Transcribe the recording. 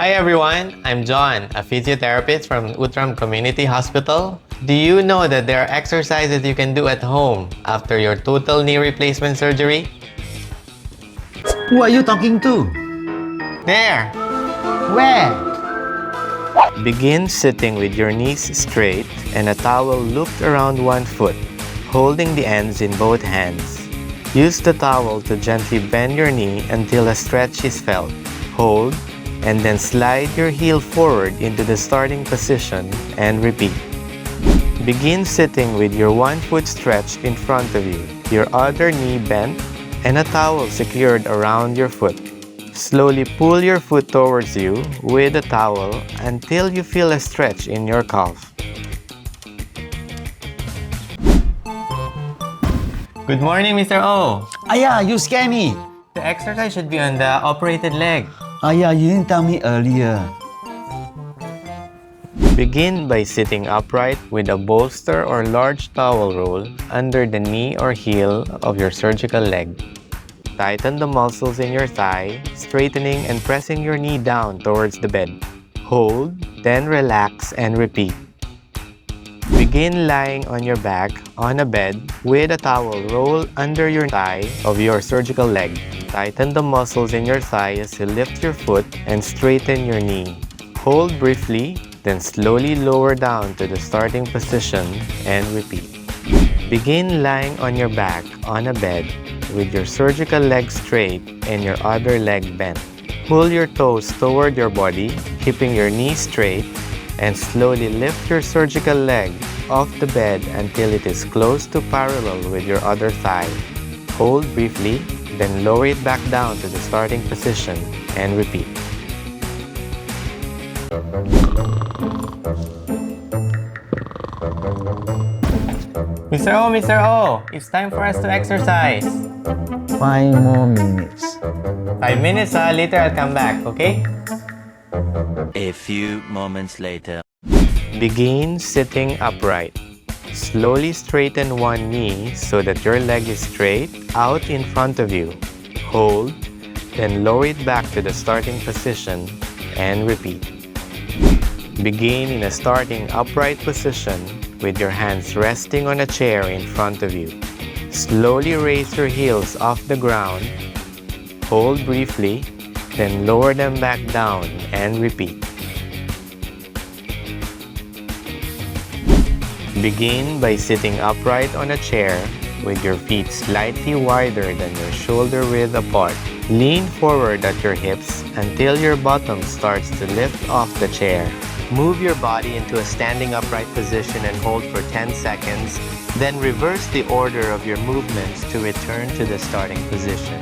Hi everyone, I'm John, a physiotherapist from Outram Community Hospital. Do you know that there are exercises you can do at home after your total knee replacement surgery? Who are you talking to? There! Where? Begin sitting with your knees straight and a towel looped around one foot, holding the ends in both hands. Use the towel to gently bend your knee until a stretch is felt. Hold, and then slide your heel forward into the starting position and repeat. Begin sitting with your one foot stretched in front of you, your other knee bent, and a towel secured around your foot. Slowly pull your foot towards you with a towel until you feel a stretch in your calf. Good morning, Mr. O. Yeah, you scare me. The exercise should be on the operated leg. Yeah, you didn't tell me earlier. Begin by sitting upright with a bolster or large towel roll under the knee or heel of your surgical leg. Tighten the muscles in your thigh, straightening and pressing your knee down towards the bed. Hold, then relax and repeat. Begin lying on your back on a bed with a towel rolled under your thigh of your surgical leg. Tighten the muscles in your thigh as you lift your foot and straighten your knee. Hold briefly, then slowly lower down to the starting position and repeat. Begin lying on your back on a bed with your surgical leg straight and your other leg bent. Pull your toes toward your body, keeping your knees straight, and slowly lift your surgical leg off the bed until it is close to parallel with your other thigh. Hold briefly, then lower it back down to the starting position and repeat. Mr. O, it's time for us to exercise. 5 more minutes. 5 minutes, later I'll come back, okay? A few moments later. Begin sitting upright. Slowly straighten one knee so that your leg is straight out in front of you. Hold, then lower it back to the starting position and repeat. Begin in a starting upright position with your hands resting on a chair in front of you. Slowly raise your heels off the ground. Hold briefly, then lower them back down and repeat. Begin by sitting upright on a chair with your feet slightly wider than your shoulder width apart. Lean forward at your hips until your bottom starts to lift off the chair. Move your body into a standing upright position and hold for 10 seconds. Then reverse the order of your movements to return to the starting position.